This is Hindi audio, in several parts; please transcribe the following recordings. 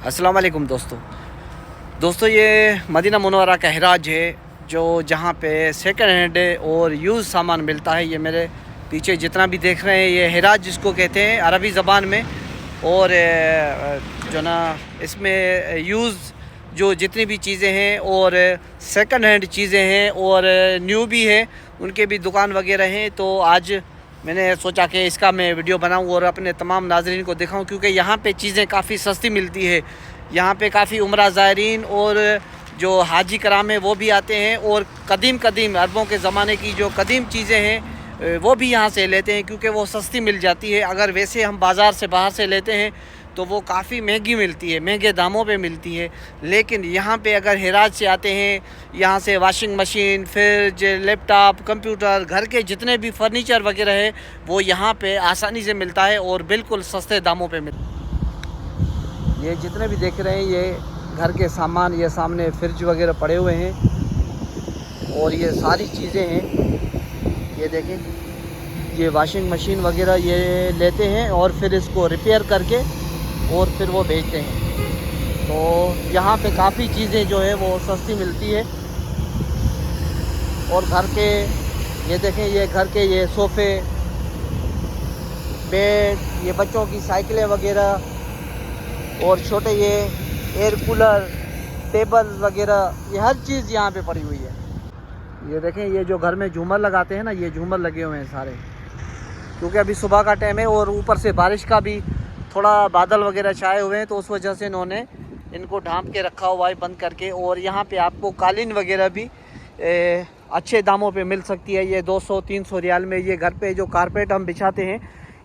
अस्सलाम वालेकुम दोस्तों ये मदीना मुनव्वरा का हिराज है जो जहाँ पे सेकंड हैंड और यूज़ सामान मिलता है। ये मेरे पीछे जितना भी देख रहे हैं ये हिराज जिसको कहते हैं अरबी ज़बान में। और जो ना इसमें यूज़ जो जितनी भी चीज़ें हैं और सेकंड हैंड चीज़ें हैं और न्यू भी है उनके भी दुकान वगैरह हैं। तो आज मैंने सोचा कि इसका मैं वीडियो बनाऊं और अपने तमाम नाज़रीन को दिखाऊं, क्योंकि यहाँ पे चीज़ें काफ़ी सस्ती मिलती है। यहाँ पे काफ़ी उम्रा ज़ायरीन और जो हाजी कराम है वो भी आते हैं और कदीम अरबों के ज़माने की जो कदीम चीज़ें हैं वो भी यहाँ से लेते हैं, क्योंकि वो सस्ती मिल जाती है। अगर वैसे हम बाज़ार से बाहर से लेते हैं तो वो काफ़ी महंगी मिलती है, महंगे दामों पे मिलती है। लेकिन यहाँ पे अगर हिराज से आते हैं, यहाँ से washing machine, fridge, laptop, computer, घर के जितने भी फर्नीचर वगैरह है वो यहाँ पे आसानी से मिलता है और बिल्कुल सस्ते दामों पे मिलता है। ये जितने भी देख रहे हैं ये घर के सामान, ये सामने फ्रिज वगैरह पड़े हुए हैं और ये सारी चीज़ें हैं। ये देखें, ये वॉशिंग मशीन वगैरह ये लेते हैं और फिर इसको रिपेयर करके और फिर वो बेचते हैं। तो यहाँ पे काफ़ी चीज़ें जो है वो सस्ती मिलती है। और घर के ये देखें, ये घर के ये सोफ़े, बेड, ये बच्चों की साइकिलें वगैरह और छोटे ये एयर कूलर, टेबल वगैरह, ये हर चीज़ यहाँ पे पड़ी हुई है। ये देखें, ये जो घर में झूमर लगाते हैं ना, ये झूमर लगे हुए हैं सारे, क्योंकि अभी सुबह का टाइम है और ऊपर से बारिश का भी थोड़ा बादल वगैरह छाए हुए हैं, तो उस वजह से इन्होंने इनको ढांप के रखा हुआ है बंद करके। और यहाँ पे आपको कालीन वगैरह भी अच्छे दामों पे मिल सकती है। ये 200-300 रियाल में। ये घर पे जो कारपेट हम बिछाते हैं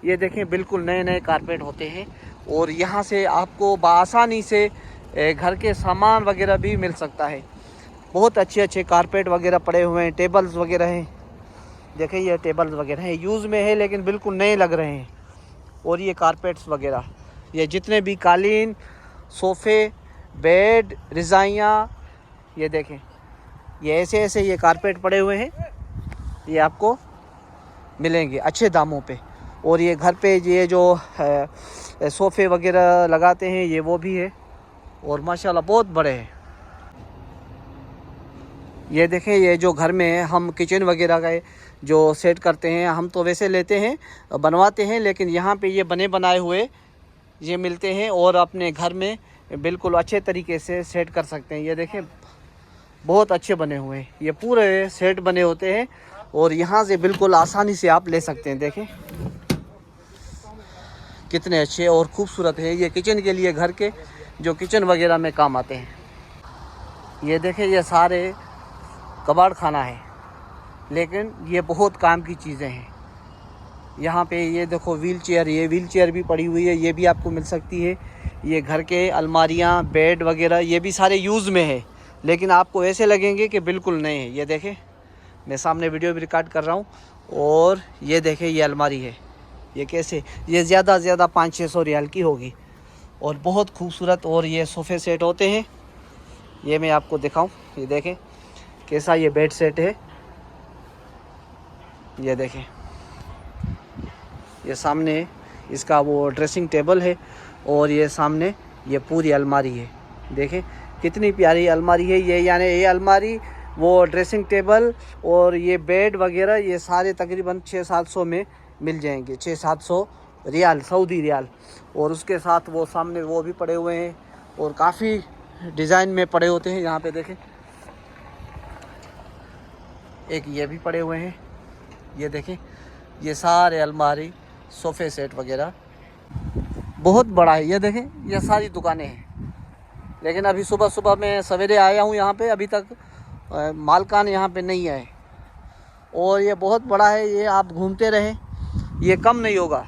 ये देखें, बिल्कुल नए नए कारपेट होते हैं। और यहाँ से आपको बआसानी से घर के सामान वगैरह भी मिल सकता है। बहुत अच्छे कारपेट वगैरह पड़े हुए हैं, टेबल्स वगैरह हैं। देखें, ये टेबल्स वगैरह हैं, यूज़ में है लेकिन बिल्कुल नए लग रहे हैं। और ये कारपेट्स वगैरह, ये जितने भी कालीन, सोफ़े, बेड, रज़ाइयाँ, ये देखें, ये ऐसे ये कारपेट पड़े हुए हैं, ये आपको मिलेंगे अच्छे दामों पे। और ये घर पे ये जो सोफ़े वगैरह लगाते हैं ये वो भी है और माशाल्लाह बहुत बड़े हैं। ये देखें, ये जो घर में हम किचन वगैरह का जो सेट करते हैं, हम तो वैसे लेते हैं, बनवाते हैं, लेकिन यहाँ पे ये बने बनाए हुए ये मिलते हैं और अपने घर में बिल्कुल अच्छे तरीके से सेट कर सकते हैं। ये देखें, बहुत अच्छे बने हुए हैं, ये पूरे सेट बने होते हैं और यहाँ से बिल्कुल आसानी से आप ले सकते हैं। देखें कितने अच्छे और ख़ूबसूरत हैं। ये किचन के लिए, घर के जो किचन वगैरह में काम आते हैं। ये देखें, ये सारे कबाड़ खाना है, लेकिन ये बहुत काम की चीज़ें हैं। यहाँ पे ये देखो व्हील चेयर, ये व्हील चेयर भी पड़ी हुई है, ये भी आपको मिल सकती है। ये घर के अलमारियाँ, बेड वगैरह ये भी सारे यूज़ में है, लेकिन आपको ऐसे लगेंगे कि बिल्कुल नए हैं। ये देखें, मैं सामने वीडियो भी रिकॉर्ड कर रहा हूँ और ये देखें, ये अलमारी है, ये कैसे, ये ज़्यादा से ज़्यादा 500-600 रियाल की होगी और बहुत खूबसूरत। और ये सोफ़े सेट होते हैं, ये मैं आपको दिखाऊँ। ये देखें कैसा ये बेड सेट है। ये देखें, ये सामने इसका वो ड्रेसिंग टेबल है और ये सामने ये पूरी अलमारी है। देखें कितनी प्यारी अलमारी है ये, यानी ये अलमारी, वो ड्रेसिंग टेबल और ये बेड वगैरह ये सारे तकरीबन 600-700 में मिल जाएंगे, 600-700 रियाल, सऊदी रियाल। और उसके साथ वो सामने वो भी पड़े हुए हैं और काफ़ी डिज़ाइन में पड़े होते हैं। यहाँ पे देखें, एक ये भी पड़े हुए हैं। ये देखें, ये सारे अलमारी, सोफ़े सेट वगैरह बहुत बड़ा है। ये देखें, ये सारी दुकानें हैं, लेकिन अभी सुबह मैं सवेरे आया हूँ यहाँ पे, अभी तक मालकान यहाँ पे नहीं आए। और ये बहुत बड़ा है, ये आप घूमते रहें, ये कम नहीं होगा।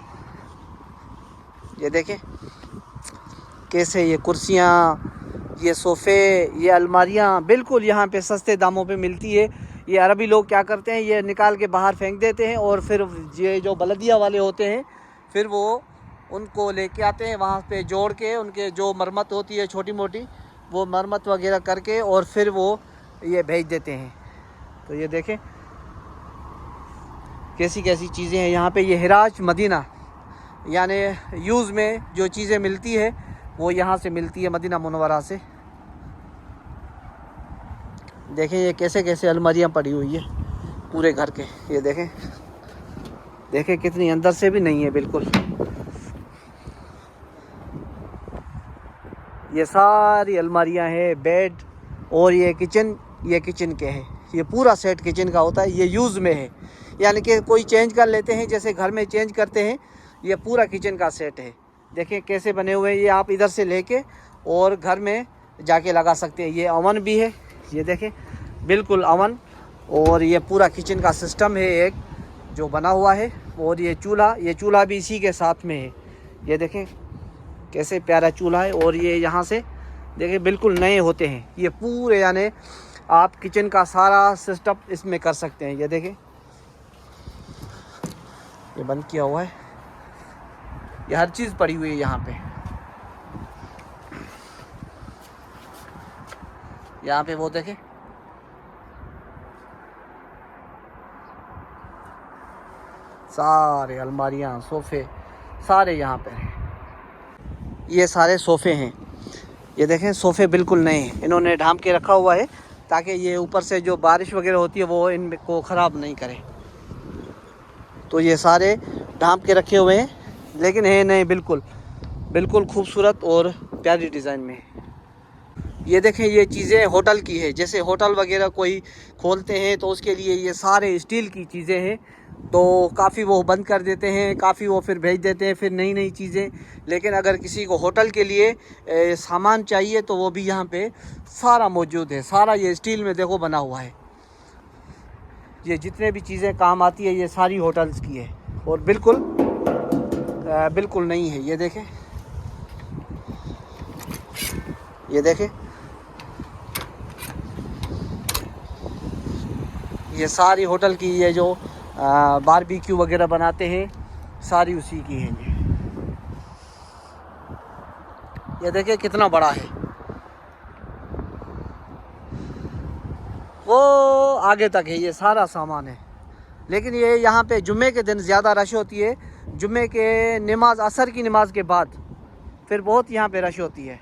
ये देखें कैसे ये कुर्सियाँ, ये सोफ़े, ये अलमारियाँ बिल्कुल यहाँ पे सस्ते दामों पे मिलती है। ये अरबी लोग क्या करते हैं, ये निकाल के बाहर फेंक देते हैं और फिर ये जो बलदिया वाले होते हैं फिर वो उनको लेके आते हैं, वहाँ पे जोड़ के उनके जो मरम्मत होती है छोटी मोटी, वो मरम्मत वगैरह करके और फिर वो ये भेज देते हैं। तो ये देखें कैसी कैसी चीज़ें हैं यहाँ पे। ये हिराज मदीना, यानी यूज़ में जो चीज़ें मिलती है वो यहाँ से मिलती है मदीना मुनव्वरा से। देखें ये कैसे कैसे अलमारियाँ पड़ी हुई है पूरे घर के, ये देखें, देखें कितनी अंदर से भी नहीं है बिल्कुल। ये सारी अलमारियाँ हैं, बेड, और ये किचन के हैं। ये पूरा सेट किचन का होता है, ये यूज़ में है, यानी कि कोई चेंज कर लेते हैं जैसे घर में चेंज करते हैं, ये पूरा किचन का सेट है। देखें कैसे बने हुए हैं, ये आप इधर से लेके और घर में जाके लगा सकते हैं। ये अवन भी है, ये देखें बिल्कुल अवन, और ये पूरा किचन का सिस्टम है एक जो बना हुआ है। और ये चूल्हा भी इसी के साथ में है। ये देखें कैसे प्यारा चूल्हा है, और ये यहाँ से देखें बिल्कुल नए होते हैं ये पूरे, यानी आप किचन का सारा सिस्टम इसमें कर सकते हैं। ये देखें ये बंद किया हुआ है, ये हर चीज़ पड़ी हुई है यहाँ पे। यहाँ पे वो देखें, सारे अलमारियाँ, सोफ़े सारे यहाँ पे हैं। ये सारे सोफ़े हैं, ये देखें सोफ़े बिल्कुल नए हैं, इन्होंने ढांप के रखा हुआ है ताकि ये ऊपर से जो बारिश वगैरह होती है वो इनको ख़राब नहीं करे। तो ये सारे ढांप के रखे हुए हैं, लेकिन है नए बिल्कुल खूबसूरत और प्यारी डिज़ाइन में। ये देखें ये चीज़ें होटल की है, जैसे होटल वगैरह कोई खोलते हैं तो उसके लिए ये सारे स्टील की चीज़ें हैं। तो काफ़ी वो बंद कर देते हैं, काफ़ी वो फिर भेज देते हैं फिर नई चीज़ें। लेकिन अगर किसी को होटल के लिए सामान चाहिए तो वो भी यहाँ पे सारा मौजूद है। सारा ये स्टील में देखो बना हुआ है। ये जितने भी चीज़ें काम आती है ये सारी होटल्स की है, और बिल्कुल नहीं है। ये देखें, ये देखें, ये सारी होटल की, ये जो बारबेक्यू वगैरह बनाते हैं सारी उसी की है। ये देखिए कितना बड़ा है, वो आगे तक है, ये सारा सामान है। लेकिन ये यहाँ पे जुम्मे के दिन ज़्यादा रश होती है, जुम्मे के नमाज असर की नमाज के बाद फिर बहुत यहाँ पे रश होती है।